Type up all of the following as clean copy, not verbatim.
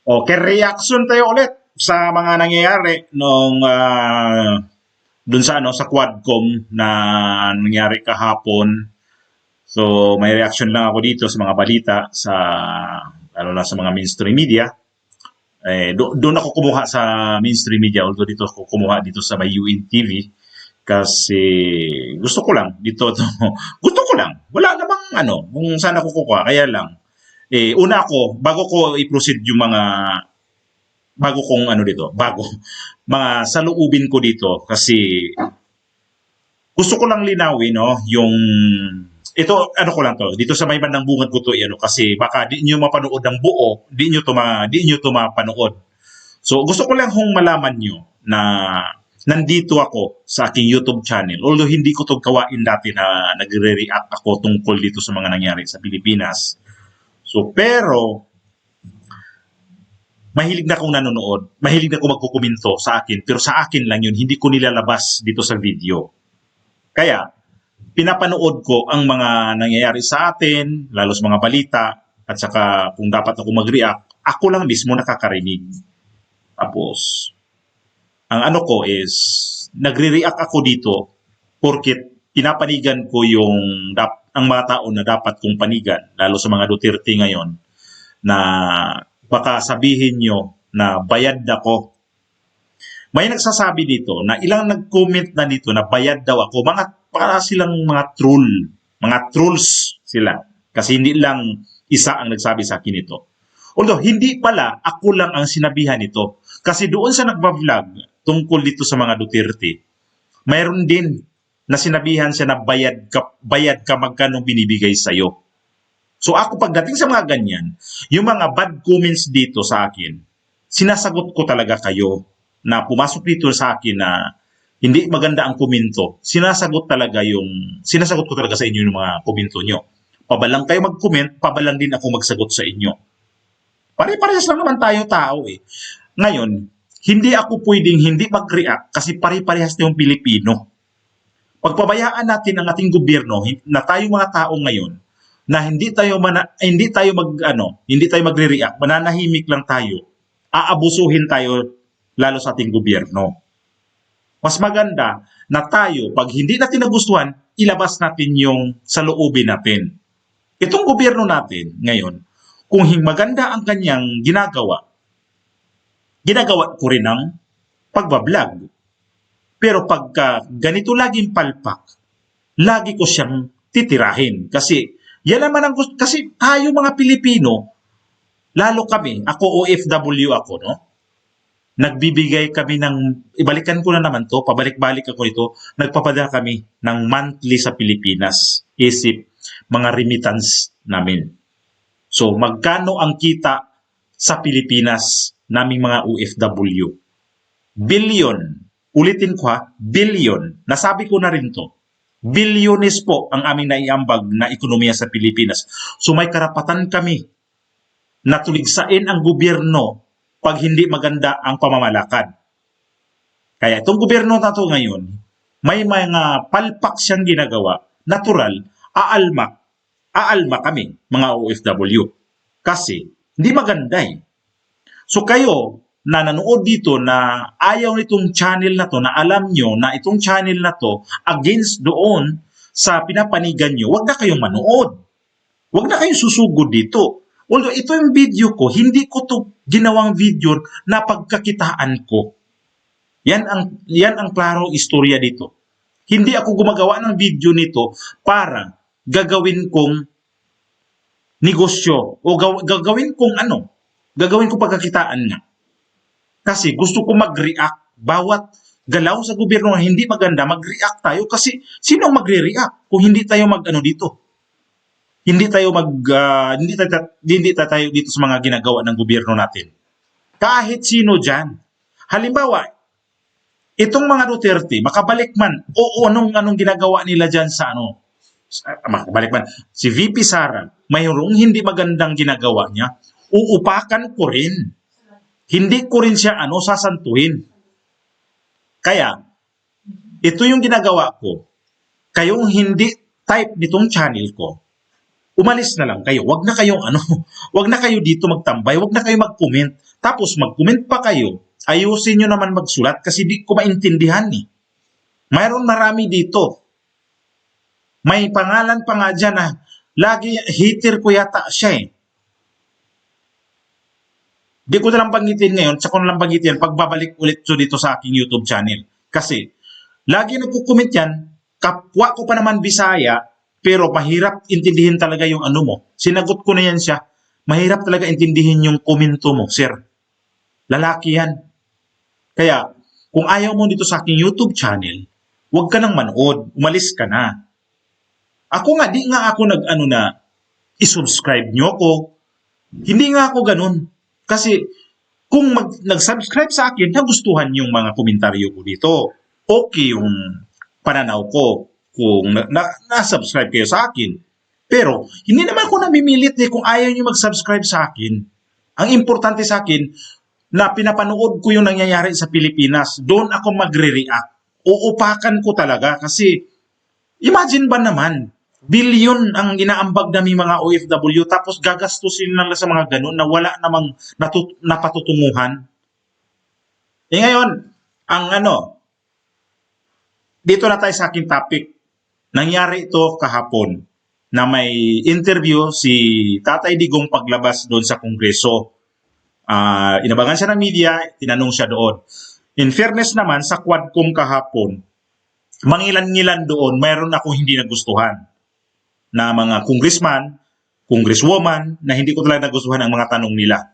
Okay, reaction tayo ulit sa mga nangyayari nung dun sa ano sa Quadcom na nangyari kahapon. So may reaction lang ako dito sa mga balita sa lalo na sa mga mainstream media. Doon ako kumuha sa mainstream media, although dito ako kumuha dito sa may UNTV kasi gusto ko lang dito to. Gusto ko lang. Wala namang ano kung saan ako kukuha. Kaya lang una ako bago ko i-proceed yung mga bago kong ano dito, bago mga saloobin ko dito kasi gusto ko lang linawin no yung ito ano ko lang to dito sa may bandang bungad ko to ano kasi baka di niyo mapanood ng buo, di niyo to mapanood. So gusto ko lang hong malaman niyo na nandito ako sa aking YouTube channel. Although hindi ko to gawain dati na nagre-react ako tungkol dito sa mga nangyari sa Pilipinas. So pero mahilig na akong nanonood, mahilig na akong magkukomento sa akin, pero sa akin lang yun, hindi ko nilalabas dito sa video. Kaya, pinapanood ko ang mga nangyayari sa atin, lalo sa mga balita, at saka kung dapat ako mag-react, ako lang mismo nakakarinig. Tapos, ang ano ko is, nagre-react ako dito porket pinapanigan ko yung ang mga tao na dapat kong panigan, lalo sa mga Duterte ngayon, na baka sabihin nyo na bayad ako. May nagsasabi dito na ilang nag-comment na dito na bayad daw ako. Para silang mga troll. Mga trolls sila. Kasi hindi lang isa ang nagsabi sa akin ito. Although, hindi pala ako lang ang sinabihan ito. Kasi doon sa nagbablog tungkol dito sa mga Duterte, mayroon din na sinabihan siya na bayad ka magkano binibigay sa'yo. So ako pagdating sa mga ganyan, yung mga bad comments dito sa akin, sinasagot ko talaga kayo na pumasok dito sa akin na hindi maganda ang komento. Sinasagot ko talaga sa inyo yung mga komento nyo. Pabalang kayo mag-comment, pabalang din ako magsagot sa inyo. Pare-parehas lang naman tayo tao eh. Ngayon, hindi ako pwedeng hindi mag-react kasi pare-parehas tayong Pilipino. Pagpabayaan natin ang ating gobyerno na tayong mga tao ngayon, na hindi tayo magre-react, mananahimik lang tayo, aabusuhin tayo lalo sa ating gobyerno. Mas maganda na tayo, pag hindi natin nagustuhan, ilabas natin yung saloobin natin. Itong gobyerno natin ngayon, kung maganda ang kanyang ginagawa ko rin ng pagbablog. Pero pagka ganito laging palpak, lagi ko siyang titirahin kasi yan naman ang gusto. Kasi tayo mga Pilipino, lalo kami, ako OFW ako, no? Nagbibigay kami ibalikan ko na naman to, pabalik-balik ako ito, nagpapadala kami ng monthly sa Pilipinas, isip mga remittance namin. So, magkano ang kita sa Pilipinas naming mga OFW? Billion. Ulitin ko ha, billion. Nasabi ko na rin to. Bilyones po ang aming naiambag na ekonomiya sa Pilipinas. So may karapatan kami na tuligsain ang gobyerno pag hindi maganda ang pamamalakad. Kaya itong gobyerno na to ngayon, may mga palpak siyang ginagawa, natural, aalma kami, mga OFW. Kasi hindi maganda eh. So kayo, na nanood dito na ayaw nitong channel na to, na alam nyo na itong channel na to against doon sa pinapanigan nyo, wag na kayong manood. Wag na kayong susugod dito. Although ito yung video ko, hindi ko to ginawang video na pagkakitaan ko. Yan ang klaro istorya dito. Hindi ako gumagawa ng video nito para gagawin kong negosyo o gagawin kong pagkakitaan nga. Kasi gusto ko mag-react. Bawat galaw sa gobyerno na hindi maganda, mag-react tayo. Kasi sino ang magre-react kung hindi tayo dito? Hindi tayo dito sa mga ginagawa ng gobyerno natin. Kahit sino dyan. Halimbawa, itong mga Duterte, makabalik man, o anong ginagawa nila dyan sa makabalik man, si VP Sara, mayroong hindi magandang ginagawa niya, uupakan ko rin. Hindi ko rin siya sasantuhin. Kaya, ito yung ginagawa ko. Kayong hindi type nitong channel ko, umalis na lang kayo. Wag na kayong wag na kayo dito magtambay, wag na kayo mag-comment. Tapos mag-comment pa kayo, ayusin nyo naman magsulat kasi di ko maintindihan eh. Mayroon marami dito. May pangalan pa nga dyan na lagi hater ko yata siya eh. Di ko na lang banggitin ngayon, tsaka ko na lang banggitin pagbabalik ulit so dito sa aking YouTube channel. Kasi, lagi nagko-comment yan, kapwa ko pa naman Bisaya, pero mahirap intindihin talaga yung ano mo. Sinagot ko na yan siya. Mahirap talaga intindihin yung komento mo, sir. Lalaki yan. Kaya, kung ayaw mo dito sa aking YouTube channel, huwag ka nang manood, umalis ka na. Ako nga, di nga ako na isubscribe nyo ako. Hindi nga ako ganun. Kasi kung nag-subscribe sa akin, nagustuhan yung mga komentaryo ko dito. Okay yung pananaw ko kung na-subscribe kayo sa akin. Pero hindi naman ako namimilit kung ayaw nyo mag-subscribe sa akin. Ang importante sa akin, na pinapanood ko yung nangyayari sa Pilipinas, doon ako magre-react. Uupakan ko talaga kasi imagine ba naman, bilyon ang inaambag namin mga OFW tapos gagastusin lang sa mga ganun na wala namang napatutunguhan. Ngayon, ang dito na tayo sa aking topic. Nangyari ito kahapon na may interview si Tatay Digong paglabas doon sa Kongreso. Inabangan siya ng media, tinanong siya doon. In fairness naman, sa Quadcom kahapon, mangilan-ngilan doon, mayroon akong hindi nagustuhan na mga congressman, congresswoman, na hindi ko talaga nagustuhan ang mga tanong nila.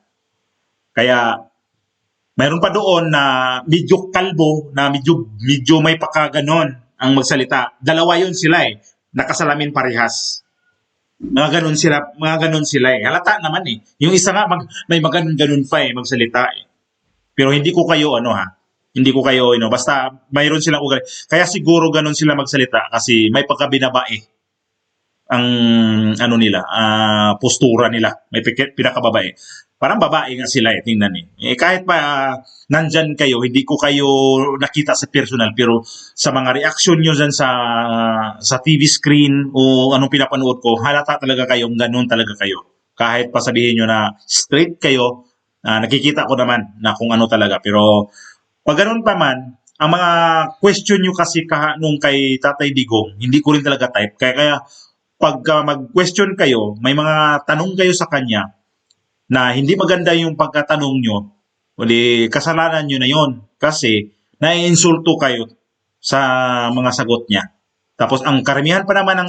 Kaya, mayroon pa doon na medyo kalbo, na medyo may pakaganon ang magsalita. Dalawa yun sila eh, nakasalamin parehas. Mga ganon sila eh. Halata naman eh. Yung isa nga, may maganon pa eh, magsalita eh. Pero hindi ko kayo hindi ko kayo, basta mayroon silang ugali. Kaya siguro ganon sila magsalita kasi may pagkabinabae ang nila, postura nila. May pinakababae. Parang babae nga sila eh, tingnan eh. Kahit pa nandyan kayo, hindi ko kayo nakita sa personal, pero sa mga reaction nyo dyan sa TV screen o anong pinapanood ko, halata talaga kayong ganun talaga kayo. Kahit pa sabihin nyo na straight kayo, nakikita ko naman na kung ano talaga. Pero pag ganun pa man, ang mga question nyo kasi nung kay Tatay Digong, hindi ko rin talaga type. Kaya pag mag-question kayo, may mga tanong kayo sa kanya na hindi maganda yung pagkatanong nyo, wali kasalanan nyo na yon kasi naiinsulto kayo sa mga sagot niya. Tapos ang karamihan pa naman ang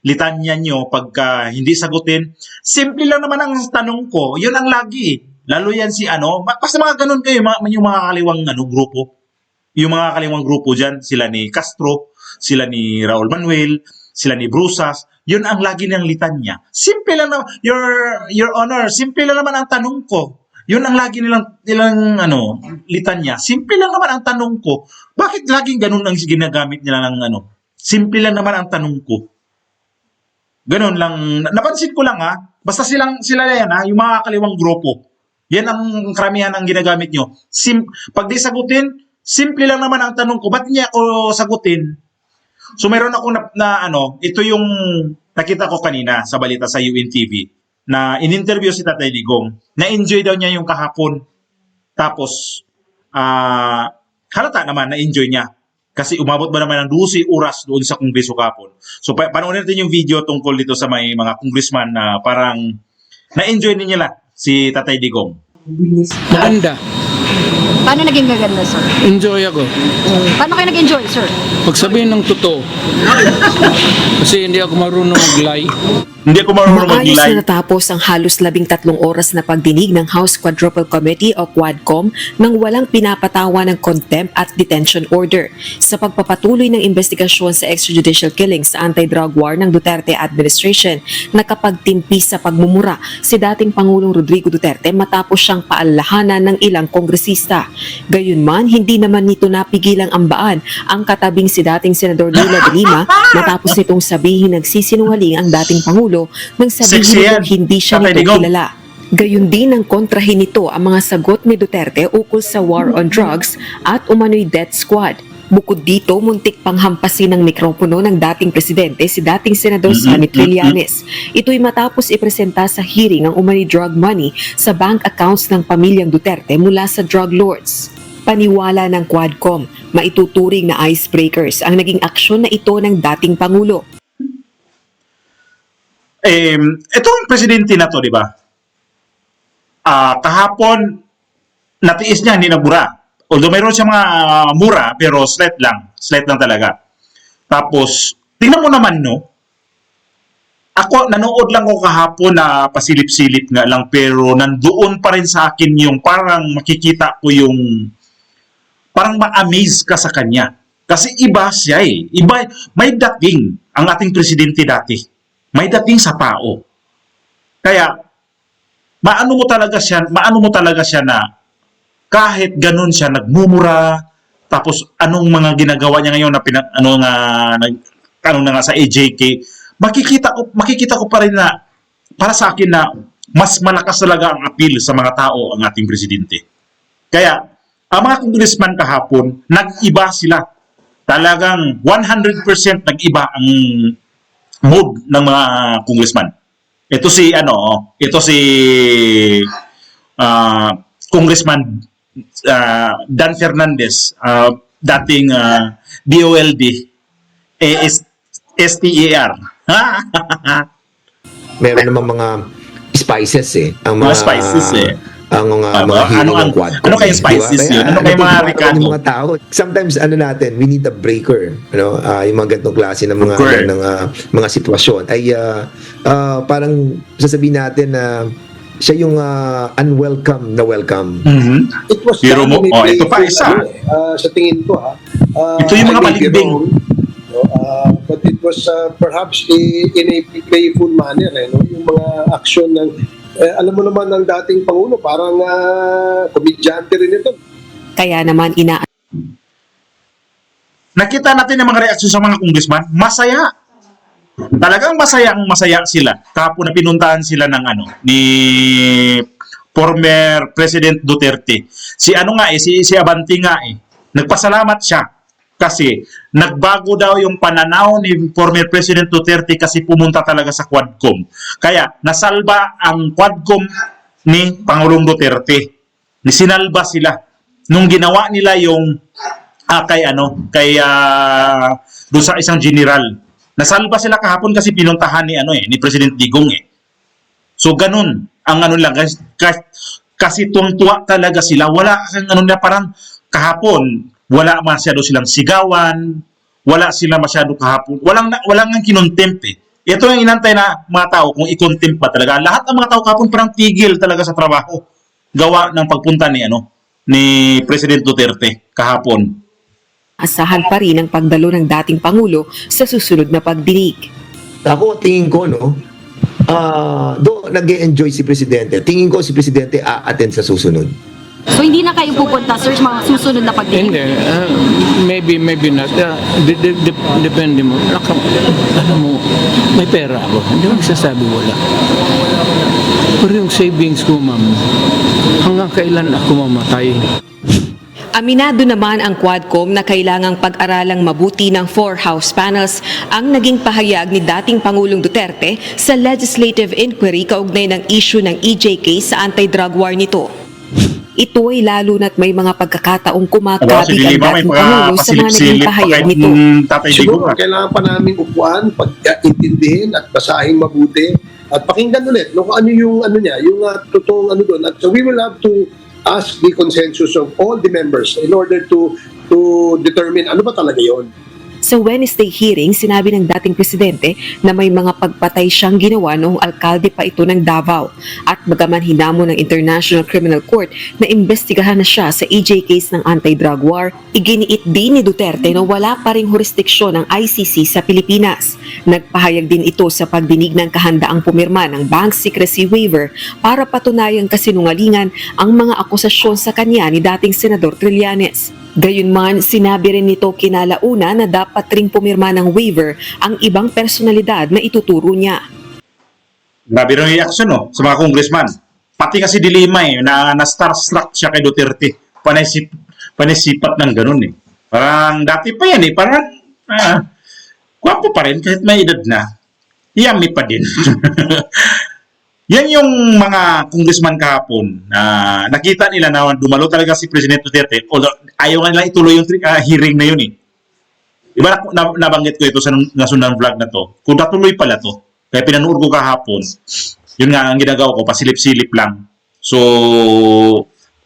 litanya nyo pagka hindi sagutin, simple lang naman ang tanong ko, yun ang lagi. Lalo yan si basta mga ganun kayo, yung mga kaliwang grupo. Yung mga kaliwang grupo dyan, sila ni Castro, sila ni Raul Manuel, sila ni Brusas, yun ang lagi ng litanya. Simple lang naman, Your Honor, simple lang naman ang tanong ko. Yun ang lagi nilang litanya. Simple lang naman ang tanong ko. Bakit laging ganun ang ginagamit nila ng Simple lang naman ang tanong ko. Ganun lang. Napansin ko lang basta sila yan yung mga kaliwang grupo. Yan ang karamihan ang ginagamit nyo. Pag di sagutin, simple lang naman ang tanong ko. Ba't niya ako sagutin? So meron ako ito yung nakita ko kanina sa balita sa UNTV na in-interview si Tatay Digong. Na-enjoy daw niya yung kahapon. Tapos, halata naman na-enjoy niya. Kasi umabot ba naman ng 12 oras doon sa Kongreso kahapon. So panoorin natin yung video tungkol dito sa may mga congressman na parang na-enjoy nila si Tatay Digong. Maganda. Paano naging gaganda, sir? Enjoy ako. Paano kayo nag-enjoy, sir? Pagsabihin ng totoo. Kasi hindi ako marunong mag-lie. Hindi ako marunong Maayos mag-lie. na natapos ang halos 13 oras na pagdinig ng House Quadruple Committee o Quadcom nang walang pinapatawa ng contempt at detention order sa pagpapatuloy ng investigasyon sa extrajudicial killings sa anti-drug war ng Duterte administration. Nakapagtimpi sa pagmumura si dating Pangulong Rodrigo Duterte matapos siyang paalahanan ng ilang kongresista. Gayunman, hindi naman nito napigilang ambaan ang katabing si dating Senador Leila de Lima matapos nitong sabihin nagsisinungaling ang dating Pangulo nang Sexy yan. sabihin hindi siya Tatay nito Digong. kilala. Gayun din ang kontrahin nito ang mga sagot ni Duterte ukol sa war on drugs at umano'y death squad. Bukod dito, muntik pang hampasin ng mikropono ng dating presidente si dating Senador Sonny Trillanes. Ito'y matapos ipresenta sa hearing ang umani drug money sa bank accounts ng pamilyang Duterte mula sa drug lords. Paniwala ng Quadcom, maituturing na icebreakers ang naging aksyon na ito ng dating Pangulo. Itong presidente na to, di ba? Kahapon, natiis niya, hindi nabura. Although mayroon siya mga mura, pero slight lang talaga. Tapos, tingnan mo naman, no? Ako, nanood lang ko kahapon na pasilip-silip nga lang, pero nandoon pa rin sa akin yung parang makikita ko yung parang ma-amaze ka sa kanya. Kasi iba siya eh. Iba, may dating ang ating presidente dati. May dating sa tao. Kaya, maano mo talaga siya na kahit ganun siya nagmumura, tapos anong mga ginagawa niya ngayon na ano na nga sa AJK, makikita ko pa rin na para sa akin na mas malakas talaga ang appeal sa mga tao ang ating presidente. Kaya ang mga congressman kahapon, nag-iba sila. Talagang 100% nag-iba ang mood ng mga congressman. Ito si Congressman Dan Fernandez, dating DOLD, STER. Meron namang mga spices eh. Ang Mga spices eh. Ang mga hearing ng Quadcom. ano kaya spices yun? Ano kaya mga Ricardo? Yung mga tao. Sometimes natin, we need a breaker. Yung mga ganitong klase ng mga Correct. mga sitwasyon ay parang sasabihin natin na siya yung unwelcome na welcome. Mhm. It was Biro mo? done in a Ito pa playful, isa. sa tingin ko Ito yung mga I may be balimbing. wrong, but it was perhaps in a playful manner yung mga action ng alam mo naman ng dating Pangulo parang komedyante rin ito. Kaya naman Nakita natin ang mga reaksyon sa mga congressman, masaya. Talagang masaya sila. Kahapon na pinuntahan sila ng ni former President Duterte. Si Abante nga nagpasalamat siya kasi nagbago daw yung pananaw ni former President Duterte kasi pumunta talaga sa Quadcom. Kaya nasalba ang Quadcom ni Pangulong Duterte. Sinalba sila nung ginawa nila yung doon sa isang general. Nasalba sila kahapon kasi pinuntahan ni President Digong So ganun ang lang kasi tuwang-tuwa talaga sila. Wala parang kahapon wala masyado silang sigawan, wala sila masyado kahapon. Walang kinontempt Ito yung inantay na mga tao kung i-contempt ba talaga. Lahat ng mga tao kahapon parang tigil talaga sa trabaho. Gawa ng pagpunta ni President Duterte kahapon. asahan pa rin ang pagdalo ng dating Pangulo sa susunod na pagdinig. Ako, tingin ko, do nag-e-enjoy si Presidente. Tingin ko si Presidente a-attend sa susunod. So hindi na kayo pupunta, sir, sa mga susunod na pagdinig? Hindi, maybe not. Depende mo. Alam mo, may pera ako. Hindi mo nagsasabi wala. Pero yung savings ko, ma'am, hanggang kailan ako mamatay? Aminado naman ang Quadcom na kailangang pag-aralang mabuti ng 4 House panels ang naging pahayag ni dating Pangulong Duterte sa legislative inquiry kaugnay ng issue ng EJK sa anti-drug war nito. Ito ay lalo na't may mga pagkakataong kumakabig ang dating Pangulo sa mga naging pahayag nito. Siguro kailangan pa namin upuan, pag-intindihin at basahin mabuti at pakinggan ulit kung ano yung yung totoong doon. At so we will have to ask the consensus of all the members in order to determine ano ba talaga yon. Sa Wednesday hearing, sinabi ng dating presidente na may mga pagpatay siyang ginawa noong alkalde pa ito ng Davao at bagaman hinamon ng International Criminal Court na imbestigahan na siya sa EJ case ng anti-drug war, iginiit din ni Duterte na wala pa ring jurisdiksyon ng ICC sa Pilipinas. Nagpahayag din ito sa pagdinig ng kahandaang pumirma ng bank secrecy waiver para patunayang kasinungalingan ang mga akusasyon sa kanya ni dating Senador Trillanes. Gayunman, sinabi rin nito kinalauna na dapat ring pumirma ng waiver ang ibang personalidad na ituturo niya. Grabe rin yung reaction sa mga congressman. Pati kasi Dilima na starstruck siya kay Duterte. Panisipat ng ganun Parang dati pa yan eh, parang gwapo pa rin kahit may edad na. Yummy pa din. Yan yung mga congressman kahapon na nakita nila na dumalo talaga si President Duterte, although ayaw nga nila ituloy yung hearing na yun eh. Diba nabanggit ko ito sa nasundan vlog na to, kung natuloy pala to, kaya pinanood ko kahapon, yun nga ang ginagawa ko, pasilip-silip lang. So,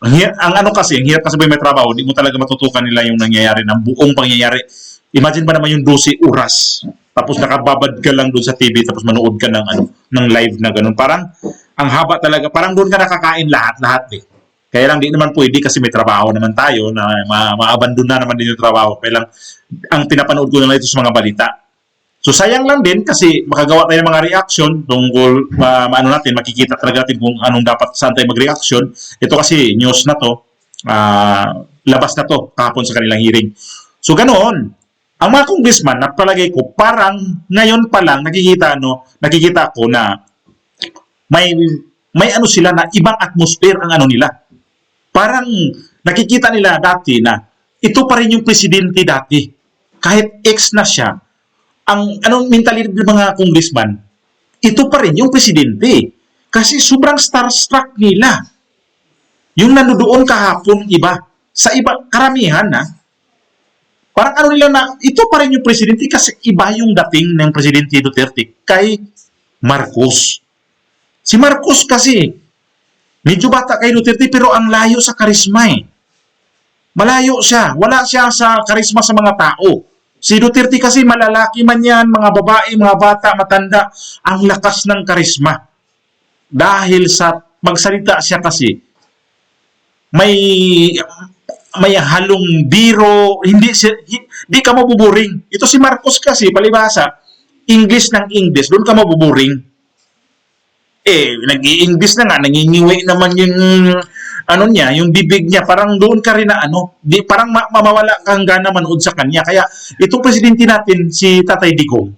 ang ano kasi, ang hirap kasi may trabaho, hindi mo talaga matutukan nila yung nangyayari ng buong pangyayari. Imagine ba naman yung 12 oras, tapos nakababad ka lang doon sa TV, tapos manood ka ng live na ganun. Parang, ang haba talaga, parang doon ka nakakain lahat eh. Kaya lang di naman pwede kasi may trabaho naman tayo na ma-abandon na naman din yung trabaho. Kaya lang, ang pinapanood ko na lang ito sa mga balita. So sayang lang din kasi makagawa tayo ng mga reaction tungkol makikita talaga natin kung anong dapat saan tayo mag-reaction. Ito kasi news na to, labas na to kahapon sa kanilang hearing. So ganoon, ang mga congressman na palagay ko parang ngayon pa lang nakikita ko na may ano sila na ibang atmosphere ang ano nila. Parang nakikita nila dati na ito pa rin yung presidente dati. Kahit ex na siya, ang anong mentality ng mga congressman, ito pa rin yung presidente. Kasi sobrang starstruck nila. Yung nandoon kahapon iba. Sa iba, karamihan na. Parang ano nila na, ito pa rin yung presidente kasi iba yung dating ng presidente Duterte kay Marcos. Si Marcos kasi, medyo bata kay Duterte pero ang layo sa karisma eh. Malayo siya. Wala siya sa karisma sa mga tao. Si Duterte kasi malalaki man yan, mga babae, mga bata, matanda, ang lakas ng karisma. Dahil sa magsalita siya kasi, may halong biro, hindi ka mabuburing. Ito si Marcos kasi, palibasa, English ng English, doon ka mabuburing. Nag-i-English na nga, nangingiwi naman yung yung bibig niya, parang doon ka rin na parang mamawala kang gana manood sa kanya. Kaya itong presidente natin, si Tatay Digong,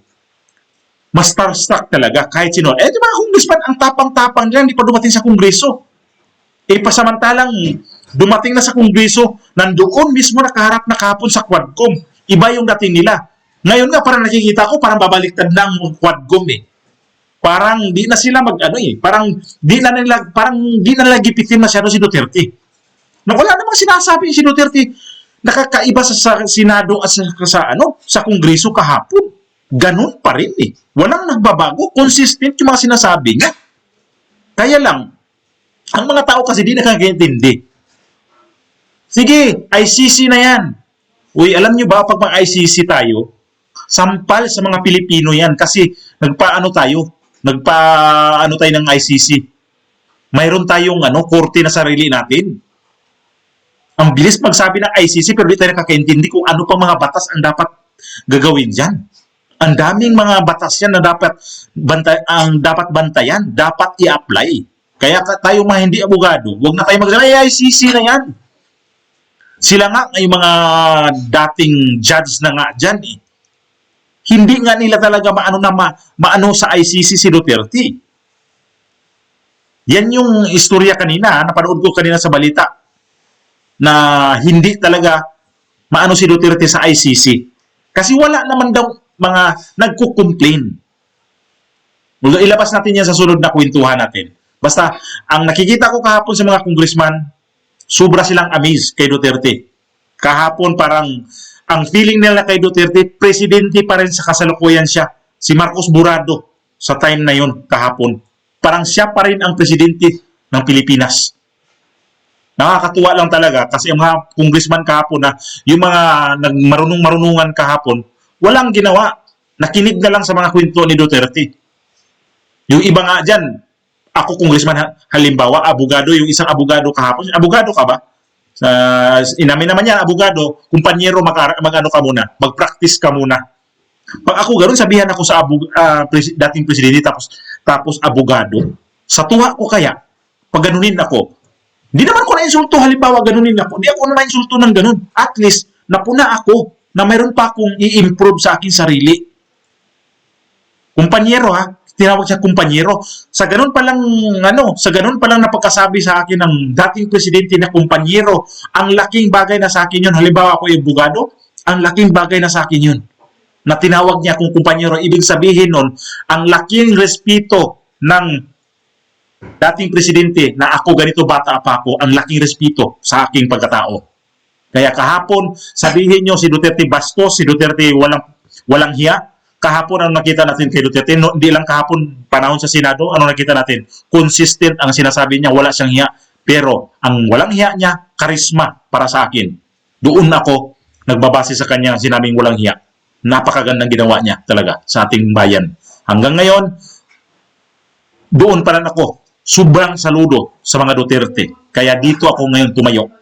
mas starstruck talaga kahit sino. Di ba congressman, ang tapang-tapang nila, hindi pa dumating sa kongreso. Pasamantalang dumating na sa kongreso, nandoon mismo nakaharap na kahapon sa Quadcom. Iba yung dating nila. Ngayon nga, parang nakikita ko, parang babaliktad na ang Quadcom eh. Parang di na sila parang di na nila gipitin masyado si Duterte. Na wala namang sinasabi si Duterte nakakaiba sa Senado at sa Kongreso kahapon. Ganun pa rin eh. Walang nagbabago, consistent yung mga sinasabi niya. Kaya lang, ang mga tao kasi di nakakaintindi. Sige, ICC na yan. Uy, alam nyo ba, pag mag-ICC tayo, sampal sa mga Pilipino yan kasi nagpaano tayo ng ICC. Mayroon tayong korte na sarili natin. Ang bilis magsabi ng ICC pero di tayo nakakaintindi kung ano pang mga batas ang dapat gagawin dyan. Ang daming mga batas yan na dapat bantayan, dapat i-apply. Kaya tayo mga hindi abogado, huwag na tayo magsabi, ICC na yan. Sila nga, yung mga dating judge na nga dyan eh. Hindi nga nila talaga maano sa ICC si Duterte. Yan yung istorya kanina, napanood ko kanina sa balita, na hindi talaga maano si Duterte sa ICC. Kasi wala naman daw mga nagko-complain. Ilabas natin yan sa sunod na kwentuhan natin. Basta, ang nakikita ko kahapon sa mga congressman, sobra silang amazed kay Duterte. Kahapon parang ang feeling nila kay Duterte, presidente pa rin sa kasalukuyan siya. Si Marcos Burado sa time na yon kahapon. Parang siya pa rin ang presidente ng Pilipinas. Nakakatuwa lang talaga kasi yung mga congressman kahapon na yung mga marunungan kahapon, walang ginawa. Nakinig na lang sa mga kwento ni Duterte. Yung iba nga dyan, ako congressman halimbawa, abogado, yung isang abogado kahapon. Abogado ka ba? Inamin naman yan, abogado, kumpanyero, mag-ano ka muna, mag-practice ka muna. Pag ako gano'n, sabihan ako sa dating presidente tapos abogado, sa tuwa ko kaya, pag ganunin ako, hindi naman ko na-insulto, halimbawa ganunin ako, hindi ako na-insulto ng ganun. At least, napuna ako na mayroon pa akong i-improve sa aking sarili. Kumpanyero ha, tinawag siya kumpanyero. Sa ganun palang sa ganun palang napagkasabi sa akin ng dating presidente na kumpanyero, ang laking bagay na sa akin yun. Halimbawa ako yung abogado, ang laking bagay na sa akin yun. Na tinawag niya akong kumpanyero, ibig sabihin nun, ang laking respeto ng dating presidente na ako ganito bata pa ako, ang laking respeto sa aking pagkatao. Kaya kahapon, sabihin nyo si Duterte bastos, si Duterte walang hiya. Kahapon ang nakita natin kay Duterte, no, hindi lang kahapon panahon sa Senado, ano nakita natin? Consistent ang sinasabi niya, wala siyang hiya. Pero ang walang hiya niya, karisma para sa akin. Doon ako nagbabase sa kanya sinabing walang hiya. Napakagandang ginawa niya talaga sa ating bayan. Hanggang ngayon, doon pa rin ako sobrang saludo sa mga Duterte. Kaya dito ako ngayon tumayo